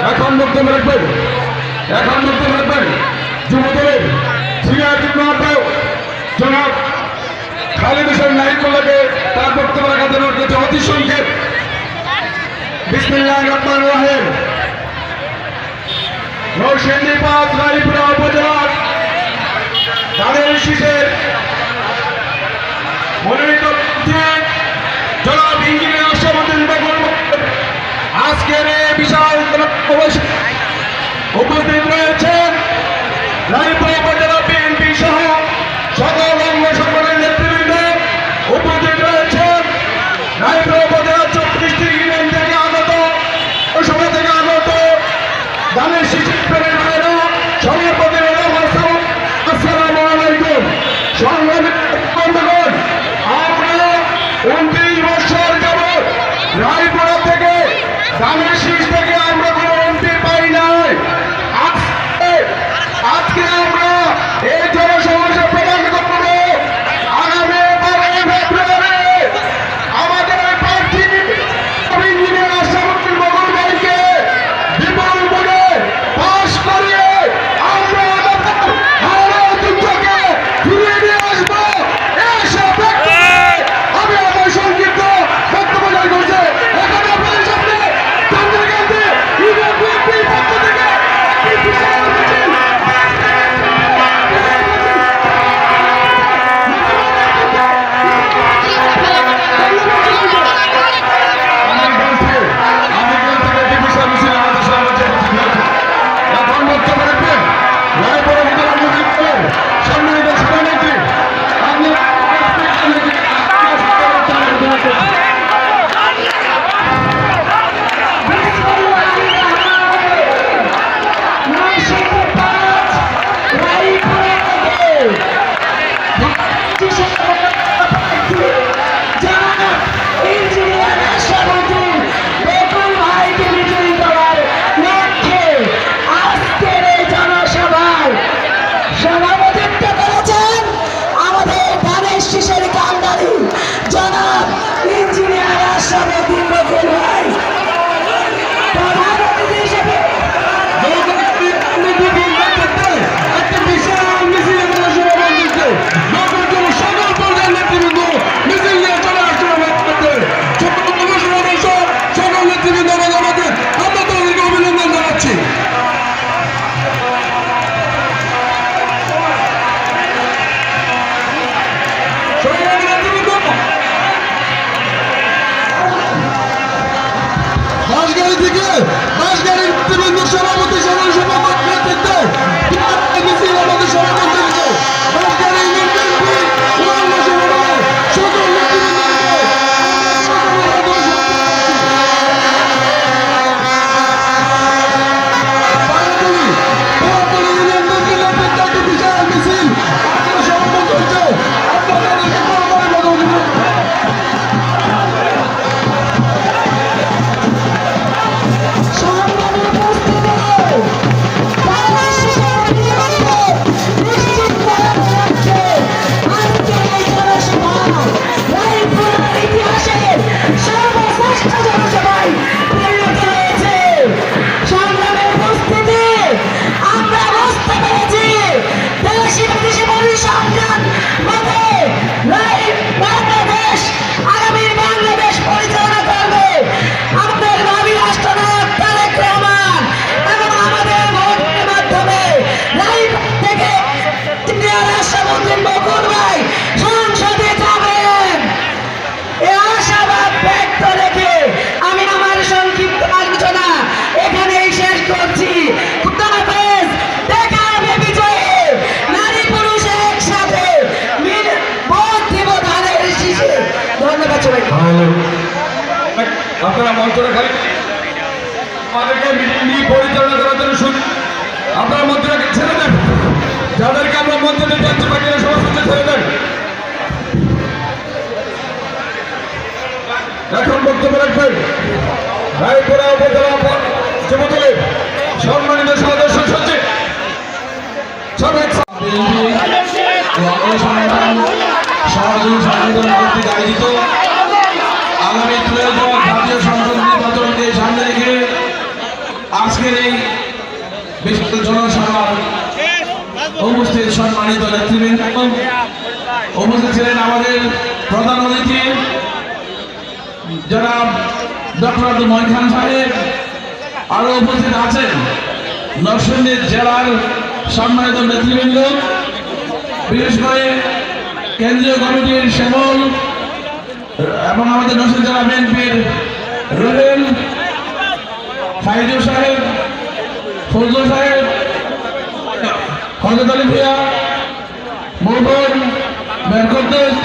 এখন বক্তব্য রাখবেন যুবদলের সিনিয়র যুগ্ম আহ্বায়ক জনাব খালিদ হোসেন নাহিদুল্লাহকে তার বক্তব্য রাখার জন্য অতি সংক্ষেপ। বিসমিল্লাহির রহমানির রহিম। নরসিংদী ৫ রায়পুরা উপজেলার ধানের শীষের মনোনীত জনাব ইঞ্জিনিয়ার আশরাফুদ্দিন বকুল আজকের এই বিশাল উপস্থিত রয়েছেন রায়পুরা উপজেলা বিএনপি সহ সকল অঙ্গ সংগঠনের নেতৃবৃন্দ উপস্থিত রয়েছেন। রায়পুরা উপজেলা 34টি ইউনিয়ন থেকে আগত ও সভা থেকে আগত ধানের শীষের ভাইরা সবার প্রতি আসসালামু আলাইকুম। সংগ্রামী বন্ধুগণ, আমরা 29 বছর যাবৎ রায়পুরা থেকে ধানের শীষ থেকে আমরা কোনো এমপি পাই নাই। আজকে আমরা এই জনসমাবেশে প্রদান করব আগামী 12 ফেব্রুয়ারি আমাদের প্রার্থী ইঞ্জিনিয়ার আশরাফুদ্দিন বকুল ভাইকে বিপুল ভোটে পাস করিয়ে আমরা আমাদের হারানো ঐতিহ্যকে ফিরিয়ে নিয়ে আসবো। আমি আমার সংক্ষিপ্ত বক্তব্য জারি করছি। এখন আপনাদের সামনে চন্দ্রকান্তি ইউনিয়ন বিএনপির পক্ষ থেকে আপনারা মঞ্চটা খালি আমাদেরকে মিটিং পরিচালনা করার জন্য শুনুন। আপনারা মঞ্চটাকে ছেড়ে দেন, যাদেরকে আমরা মঞ্চে নিয়ে যাচ্ছি বাকিরা সমস্ত ছেড়ে দেন। এখন বক্তব্য রাখবেন রায়পুরা উপজেলা যুবদলের সম্মানিত সদস্য সচিব সহযোগী সংগঠন কর্তৃক আয়োজিত আগামী 13 জাতীয় সংসদ নির্বাচনকে সামনে রেখে আজকে আজকের এই বিশাল জনসভার উপস্থিত সম্মানিত নেতৃবৃন্দ, উপস্থিত ছিলেন আমাদের প্রধান অতিথি জনাব ডক্টর আব্দুল মঈন খান সাহেব, আরো উপস্থিত আছেন নরসিংদী জেলার সম্মানিত নেতৃবৃন্দ, বিশেষ করে কেন্দ্রীয় কমিটির শ্যামল এবং আমাদের নরসিংদী জেলা বিএনপির রুবেল, ফাইজুল সাহেব, ফজল সাহেব, হযরত আলী ভূঁইয়া, মোহন মেরকদ্দুস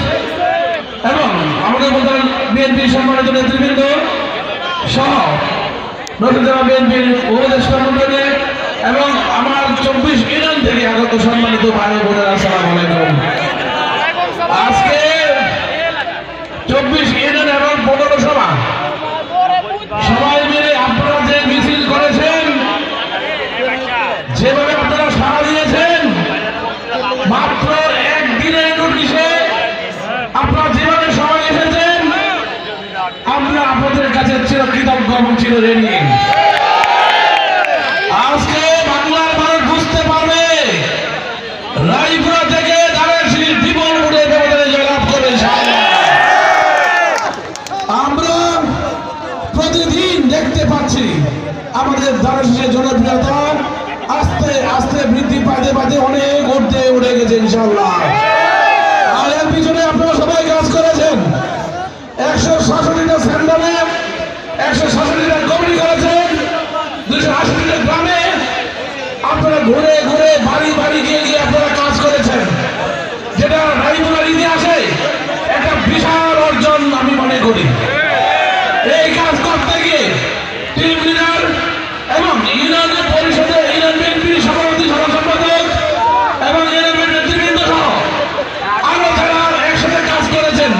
এবং আমাদের প্রধান বিএনপির সম্মানিত নেতৃবৃন্দ সহ নরসিংদী জেলা বিএনপির উপদেষ্টা মণ্ডলী এবং আমার 24 ইউনিয়ন থেকে আগত সম্মানিত ভাই বোনেরা, আসসালামু আলাইকুম। আজকে 24 ইউনিয়ন এবং 15 সভা সবাই মিলে আপনারা যে মিছিল করেছেন, যেভাবে আপনারা সাড়া দিয়েছেন, মাত্র একদিনের নোটিশে আপনারা যেভাবে সবাই এসেছেন, আমরা আপনাদের কাছে চিরকৃতজ্ঞ এবং চিরঋণী। আজকে বাংলার মানুষ বুঝতে পারবে রায়পুরা থেকে দাঁড়াশির বিপুল ভোটে ব্যবধানে জয়লাভ করে। আমরা প্রতিদিন দেখতে পাচ্ছি আমাদের দাঁড়াশির জনপ্রিয়তা আস্তে আস্তে বৃদ্ধি পাইতে পাইতে অনেক উঠে গেছে ইনশাআল্লাহ। আর এর পিছনে আপনারা সবাই কাজ করেছেন। 166টা সেন্টারে 166টা কমিটি করেছেন, 280টা গ্রামে আপনারা ঘুরে ঘুরে বাড়ি বাড়ি গিয়ে গিয়ে আপনারা কাজ করেছেন, যেটা রায়পুরার ইতিহাসে একটা বিশাল অর্জন আমি মনে করি। এই কাজ করতে গিয়ে টিম লিডার এবং ইউনিয়ন পরিষদের ইউনিয়ন বিএনপির সভাপতি সাধারণ সম্পাদক এবং ইউনিয়ন নেতৃবৃন্দ সহ আরো যারা একসাথে কাজ করেছেন,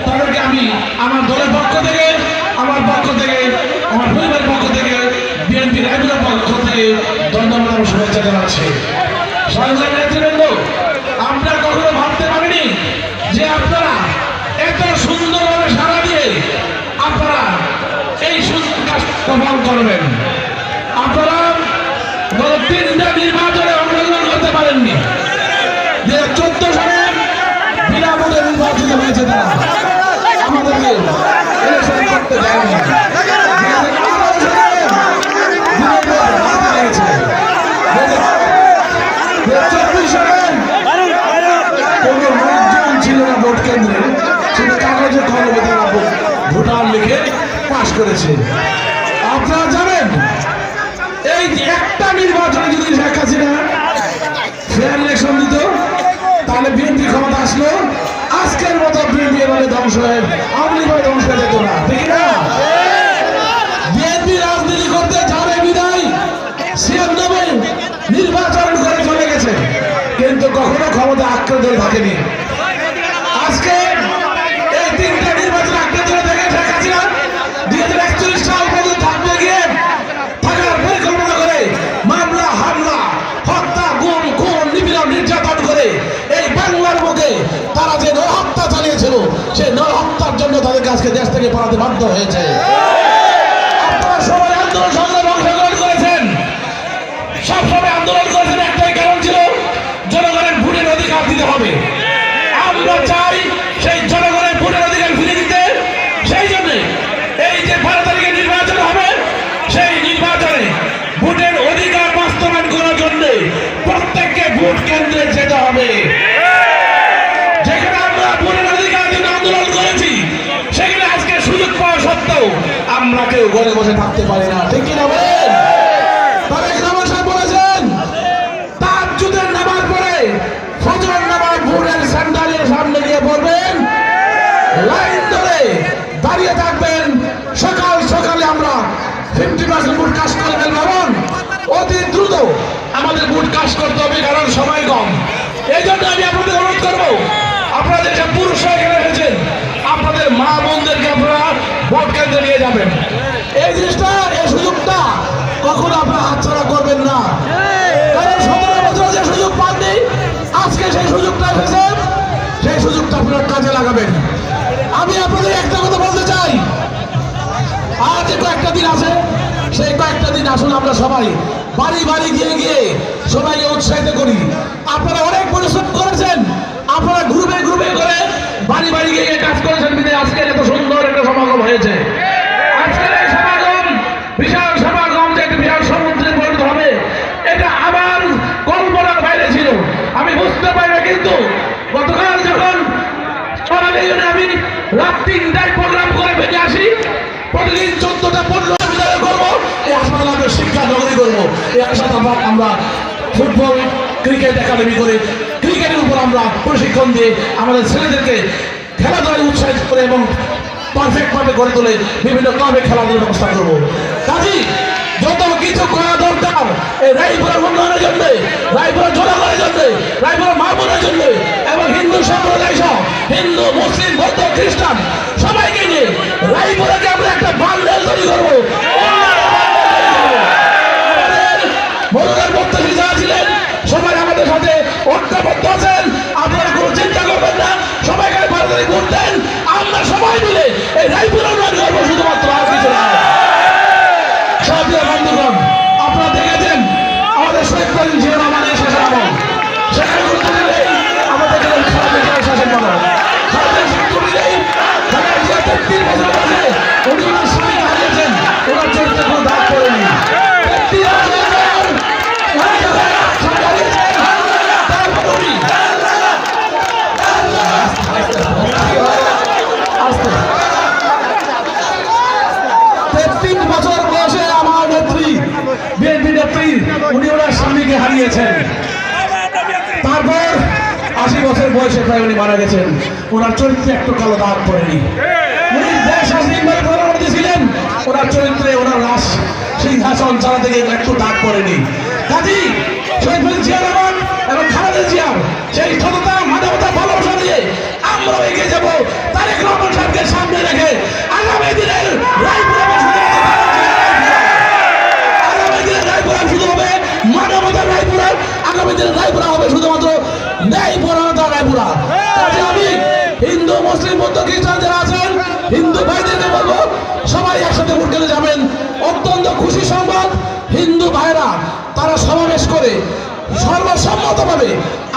তাদেরকে আমি আমার দলের পক্ষ থেকে, আমার পক্ষ থেকে, আমার পরিবারের পক্ষ থেকে, বিএনপি রায়পুরার পক্ষ থেকে ধন্যবাদ এবং শুভেচ্ছা জানাচ্ছি। সংগ্রামী নেতৃবৃন্দ, আমরা কখনো ভাবতে পারিনি যে আপনারা এত সুন্দরভাবে সাড়া দিয়ে আপনারা এই সুন্দর কাজ সফল করবেন। আপনারা গত 3টা নির্বাচনে অংশগ্রহণ করতে পারেননি। 2014 সালে বিনামূল্যে নির্বাচিত হয়েছে তারা, আমাদেরকে ইলেকশন করতে দেয়নি। 2018 সালে কোনো লোকজন ছিল না ভোট কেন্দ্রে, শুধু কাগজে কলমে তারা ভোটার লিখে পাশ করেছে। আপনারা জানেন এই একটা নির্বাচনে যদি শেখ হাসিনা ফেয়ার ইলেকশন দিত, তাহলে বিএনপি ক্ষমতা আসলো, আজকের মতো বিএনপি এভাবে ধ্বংস হয়ে আওয়ামী লীগ ধ্বংস হয়ে যেত না, ঠিক না? বিএনপি রাজনীতি করতে যাবে বিদায় 96 নির্বাচন করে চলে গেছে, কিন্তু কখনো ক্ষমতা আঁকড়ে ধরে থাকেনি। আজকে এই 3টা নির্বাচন আঁকড়ে ধরে থেকে শেখ হাসিনা 2041 সাল পর্যন্ত থাকবে গিয়ে থাকার পরিকল্পনা করে মামলা, হামলা, হত্যা, গুম, খুন, নিপীড়ন, নির্যাতন করে এই বাংলার বুকে তারা যে নরহত্যা চালিয়েছিল, সেই নরহত্যার জন্য তাদেরকে আজকে দেশ থেকে পালাতে বাধ্য হয়েছে। আপনারা সবাই আন্দোলন সংগ্রামে অংশগ্রহণ করেছেন, সবসময় আন্দোলন করেছেন, একটাই কারণ ছিল জনগণের ভোটের অধিকার দিতে হবে। আমরা চাই সেই জনগণের ভোটের অধিকার ফিরে দিতে। সেই জন্য এই যে 12 তারিখে নির্বাচন হবে, সেই নির্বাচনে ভোটের অধিকার বাস্তবায়ন করার জন্য প্রত্যেককে ভোট কেন্দ্রে যেতে হবে। যেখানে আমরা ভোটের অধিকার জন্য আন্দোলন করেছি, সেখানে আজকে সুযোগ পাওয়া সত্ত্বেও আমরা কেউ ঘরে বসে থাকতে পারি না, ঠিক কিনা বলেন? তারেক রহমান সাহেব বলেছেন, তাহাজ্জুদের নামাজ পড়ে ফজর নামাজ ভোটের সেন্টারের সামনে গিয়ে পড়বেন, লাইন ধরে দাঁড়িয়ে থাকবেন, সকাল সকালে আমরা 50% ভোট কাজ করে ফেলবেন। অতি দ্রুত আমাদের ভোট কাজ করতে হবে, কারণ সময় কম। এই জন্য আমি আপনাদের অনুরোধ করবো, আপনারা যেসব পুরুষরা এখানে এসেছেন, আপনাদের মা বোনদেরকে আপনারা ভোট কেন্দ্রে নিয়ে যাবেন। এই জিনিসটা, এই সুযোগটা কখনো আপনারা হাতছাড়া করবেন না, কারণ 17 বছর যে সুযোগ পাননি, আজকে সেই সুযোগটা এসেছে, সেই সুযোগটা আপনারা কাজে লাগাবেন। আমি আপনাদের একটা কথা বলতে চাই, আজ কয়েকটা দিন আছে, সেই কয়েকটা দিন আসুন আমরা সবাই বাড়ি বাড়ি গিয়ে গিয়ে সবাইকে উৎসাহিত করি। আপনারা অনেক পরিশ্রম করেছেন, আপনারা গ্রুপে গ্রুপে করে বাড়ি বাড়ি গিয়ে গিয়ে কাজ করেছেন, বিধায় আজকের এত সুন্দর একটা সমাগম হয়েছে। আজকের এই সমাগম, বিশাল সমাগম যে একটা বিশাল সমুদ্রে পরিণত হবে, এটা আমার কল্পনার বাইরে ছিল। আমি বুঝতে পারি না, কিন্তু গতকাল যখন আমি রাত 3টায় প্রোগ্রাম করে বেরিয়ে আসি, প্রতিদিন 14টা 15টা বিদ্যালয় করবো, এই হাসপাতাল আমরা শিক্ষা নগরী করবো। এই আশাতে আমরা ফুটবল ক্রিকেট একাডেমি করে ক্রিকেটের উপর আমরা প্রশিক্ষণ দিয়ে আমাদের ছেলেদেরকে খেলাধুলায় উৎসাহিত করে এবং পারফেক্ট ভাবে গড়ে তোলে বিভিন্ন ক্লাবে খেলাধুলার ব্যবস্থা করবো। কাজী যত কিছু করা দরকার এই রায়পুরের উন্নয়নের জন্য, রায়পুরের জনগণের জন্য, রায়পুরের মা বোনের জন্য এবং হিন্দু সম্প্রদায় সহ হিন্দু, মুসলিম, বৌদ্ধ, খ্রিস্টান সবাইকে নিয়ে রায়পুরকে আমরা একটা বান্ডেল তৈরি করবো। মনোনয়ন প্রত্যাশী যারা ছিলেন সবাই আমাদের সাথে ঐক্যবদ্ধ আছেন, আপনারা কোনো চিন্তা করবেন না, সবাইকে ভারতের ভোট দেন, আমরা সবাই মিলে এই রায়পুর উন্নয়ন করবো, শুধুমাত্র আর কিছু না। বন্ধুগণ, আপনারা দেখেছেন আমাদের শহীদ করিম জিয়া রহমানের শাসন আমল, সেখানে আমাদের শাসন আমল ভারতের শাসন নেই। 33 বছর বয়সে উনি ওনার স্বামীকে হারিয়েছেন, ওনার চরিত্রে কোনো দাগ পড়েনি। 33 বছর পর উনি যখন স্বামী হারিয়েছেন, তারপর উনি আস্তে 33 বছর বয়সে আমার নেত্রী, বিএনপি নেত্রী, উনি ওনার স্বামীকে হারিয়েছেন। তারপর 80 বছর বয়সে প্রায় উনি মারা গেছেন, ওনার চরিত্রে একটু কালো দাগ পড়েনি। উনি দেশ স্বাধীনভাবে প্রধানমন্ত্রী ছিলেন, ওনার চরিত্রে ওনার রাজ সিংহাসন চালাতে গিয়ে একটু দাগ পড়েনি। কাজী শহীদ জিয়া রহমান এবং খালেদা জিয়ার সেই সততা, মানবতা, ভালোবাসা দিয়ে আমরা এগিয়ে যাব। তারেক রহমান সাহেবকে সামনে রেখে আগামী দিনের রায়পুরা শুধু হবে মানবতার রায়পুরা, আগামী দিনের রায়পুরা হবে শুধুমাত্র ন্যায় পরায়ণতার রায়পুরা। কাজে আমি হিন্দু, মুসলিম, বৌদ্ধ, খ্রিস্টান যারা আছেন হিন্দু ভাইদেরকে বলবো সবাই একসাথে ভোট কেন্দ্রে যাবেন। অত্যন্ত খুশি সংবাদ, হিন্দু ভাইরা তারা সমাবেশ করে সর্বসম্মতভাবে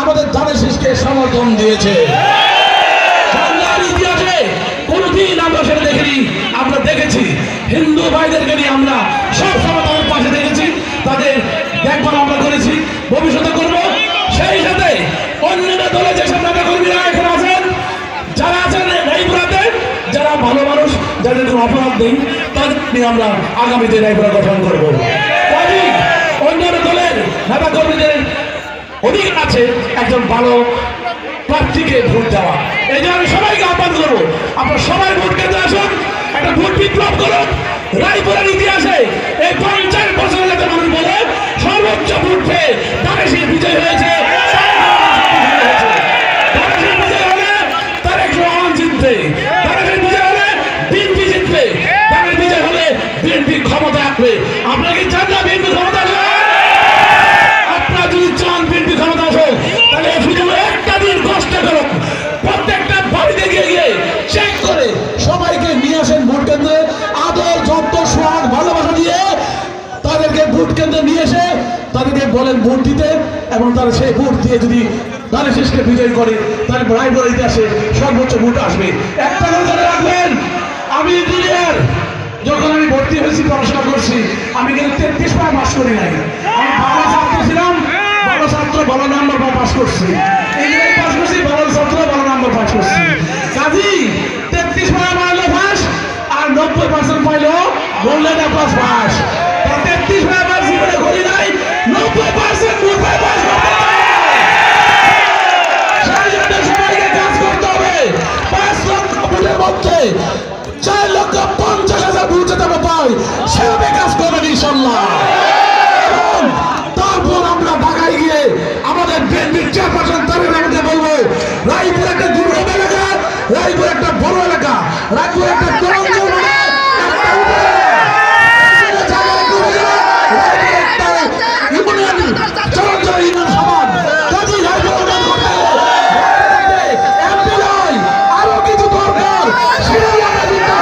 আমাদের ধানের শীষকে সমর্থন দিয়েছে। বাংলার ইতিহাসে কোনদিন আমরা সেটা দেখিনি, আমরা দেখেছি হিন্দু ভাইদেরকে নিয়ে আমরা সব সময় তাদের পাশে দেখেছি, তাদের দেখভাল আমরা করেছি, ভবিষ্যতে করবো। সেই সাথে অন্যান্য দলে যেসব নেতা কর্মীরা এখন আছেন, যারা আছেন রায়পুরাতে, যারা ভালো মানুষ, যাদের কোনো অপরাধ নেই, তাদের নিয়ে আমরা আগামীতে রায়পুরা গঠন করবো। অন্যান্য দলের নেতা কর্মীদের অধিকার আছে একজন ভালো প্রার্থীকে ভোট দেওয়া। এই জন্য আমি সবাইকে আহ্বান করবো, আপনারা সবাই ভোট কেন্দ্রে আসুন, একটা ভোট বিপ্লব করুন। রায়পুরের ইতিহাসে এই 50 বছরের একটা মানুষ বলে সর্বোচ্চ ভোট পেয়ে ধানের শীষ বিজয় হয়েছে। ধানের বিজয় হলে তারেক রহমান জিতবে, ধানের বিজয় হলে বিএনপি জিতবে, ধানের বিজয় হলে বিএনপি ক্ষমতা আসবে। আপনারা কি চান না বিএনপি ক্ষমতা আসবে? আপনারা যদি চান বিএনপি ক্ষমতা আসো, তাহলে শুধু একটা দিন কষ্ট করুন, প্রত্যেকটা বাড়িতে গিয়ে গিয়ে চেক করে সবাইকে নিয়ে আসেন ভোট কেন্দ্রে, আদর, যত্ন, সোহাগ, ভালোবাসা দিয়ে তাদেরকে ভোট কেন্দ্রে নিয়ে এসে তাদেরকে বলেন ভোট দিতে, এবং তারা সেই ভোট দিয়ে যদি ধানের শীষকে বিজয়ী করে, তাহলে রায়পুরা ইতিহাসে সর্বোচ্চ ভোট আসবে। একটা কথা জেনে রাখবেন, আমি ইঞ্জিনিয়ার, যখন আমি ভর্তি হয়েছি, পড়াশোনা করছি, আমি কিন্তু 33 পাস করি নাই। আমি ভালো ছাত্র ছিলাম, ভালো ছাত্র, ভালো নাম্বার পাস করছি, ইংরেজি পাস করছি, ভালো ছাত্র, ভালো নাম্বার পাস করছি। কাজী 33 মারলে পাস, আর 90% পাইলেও বললেন না পাস। 33 পাস জীবনে করি নাই, 90% ভোট পাই পাস করতে হবে। সেই জন্য সবাইকে কাজ করতে হবে। 5 লক্ষ ভোটের মধ্যে 4,50,000 ভোট যেতে পাই, সেভাবে কাজ করবেন ইনশাল্লাহ। এবং তারপর আমরা ঢাকায় গিয়ে আমাদের বিএনপির চেয়ারপারসন তারেক রহমানকে বলবো, রায়পুর একটা দুর্গম এলাকা, রায়পুর একটা বড় এলাকা, রায়পুর একটা তরঙ্গের মানে একটা ইউনিয়ন সমান। কাজী রায়পুর এমপি নয়, আরো কিছু দরকার, সেটাই আমরা চিন্তা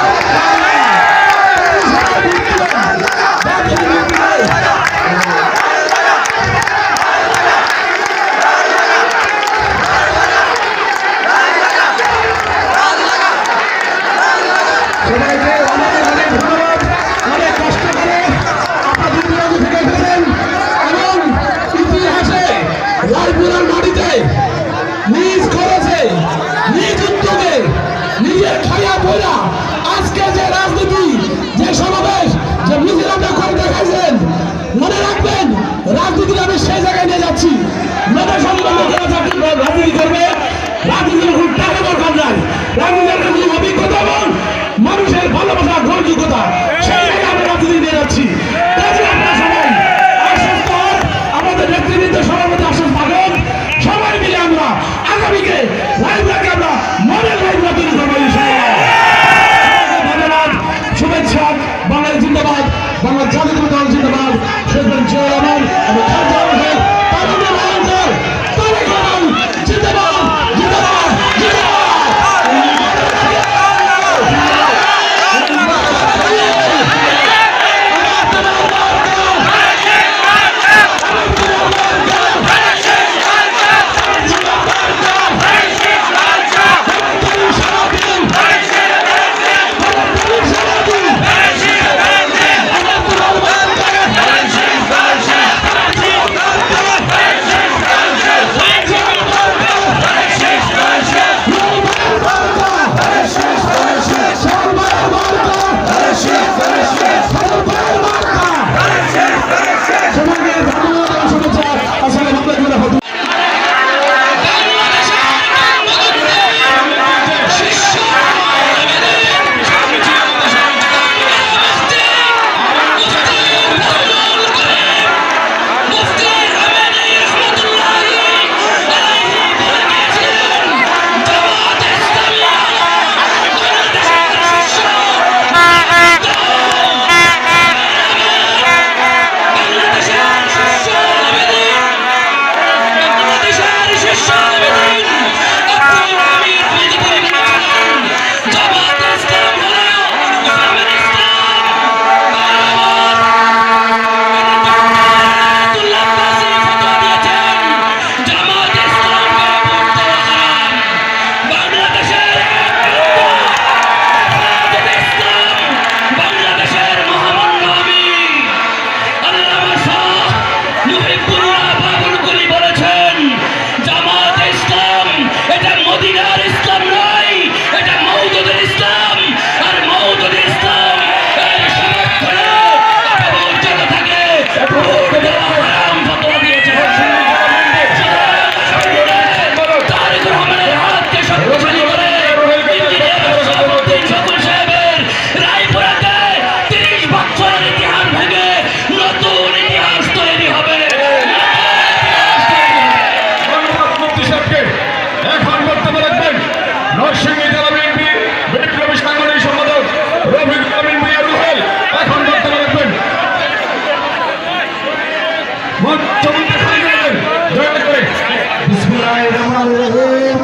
বিসমিল্লাহির-রহমানির-রহিম।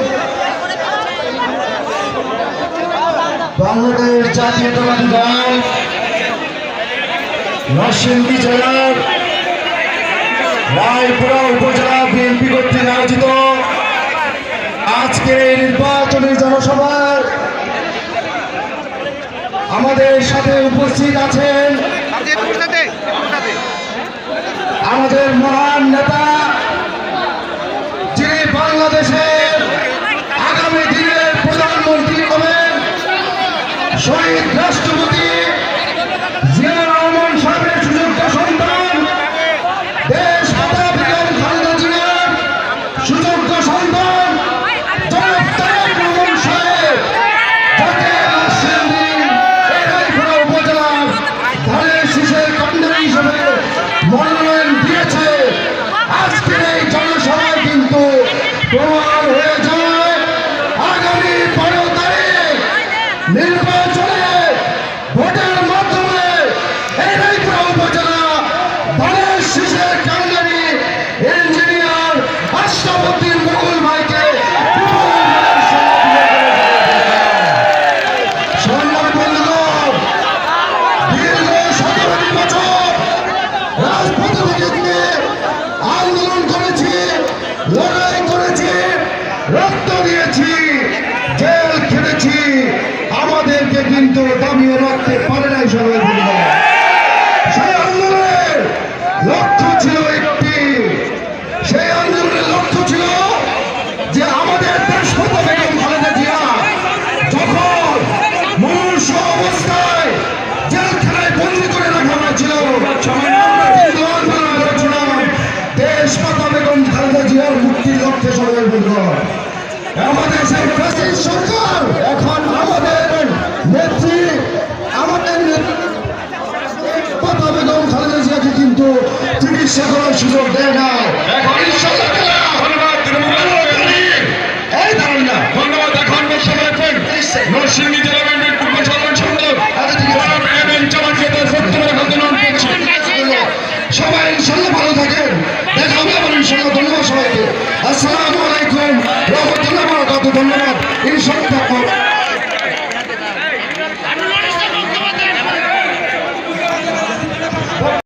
বাংলাদেশ জাতীয়তাবাদী দল নরসিংদী জেলার রায়পুরা উপজেলা বিএনপি কর্তৃক আয়োজিত আজকের এই নির্বাচনী জনসভায় আমাদের সাথে উপস্থিত আছেন আমাদের মহান নেতা, যিনি বাংলাদেশের আগামী দিনের প্রধানমন্ত্রী হবেন, শহীদ রাষ্ট্রপতি জিয়া রহমান সাহেবের সুযোগ্য সন্তান, দেশ মাতা বেগম খালেদা জিয়ার সুযোগ্য সন্তান জনাব তারেক রহমান সাহেব, যাকে নরসিংদী রায়পুরা উপজেলার ধানের শীষের কান্ডারি হিসেবে মনোনয়ন দিয়েছে। আজকের এই জনসভায় কিন্তু প্রমাণ হয়ে যায় আগামী 12 তারিখ নির্বাচনে ভোটের মাধ্যমে এই রায়পুরা উপজেলা ধানের শীষের কান্ডারি ইঞ্জিনিয়ার আশরাফুদ্দিন মুকুল ভাইকে সম্মানিত বন্ধুগণ, দীর্ঘ 17 বছর রাজপথে থেকে আন্দোলন করেছি, লড়াই করেছি, রক্ত দিয়েছি, জেল খেটেছি, আমাদেরকে কিন্তু দাবিয়ে রাখতে পারে নাই সবাই বলবো। সেই আন্দোলনের লক্ষ্য ছিল একটি, সেই আন্দোলনের লক্ষ্য ছিল যে আমাদের দেশমাতা বেগম খালেদা জিয়া যখন মুমূর্ষ অবস্থায় জেলখানায় বন্দী করে রাখা হয়েছিল, দেশ মাতা বেগম খালেদা জিয়ার মুক্তির লক্ষ্যে সবাই বলব। আমাদের সেই ফ্যাসিস্ট সরকার এখন আমাদের নেত্রী, আমাদের মাতা বেগম খালেদা জিয়াকে কিন্তু চিকিৎসা করার সুযোগ দেয় না।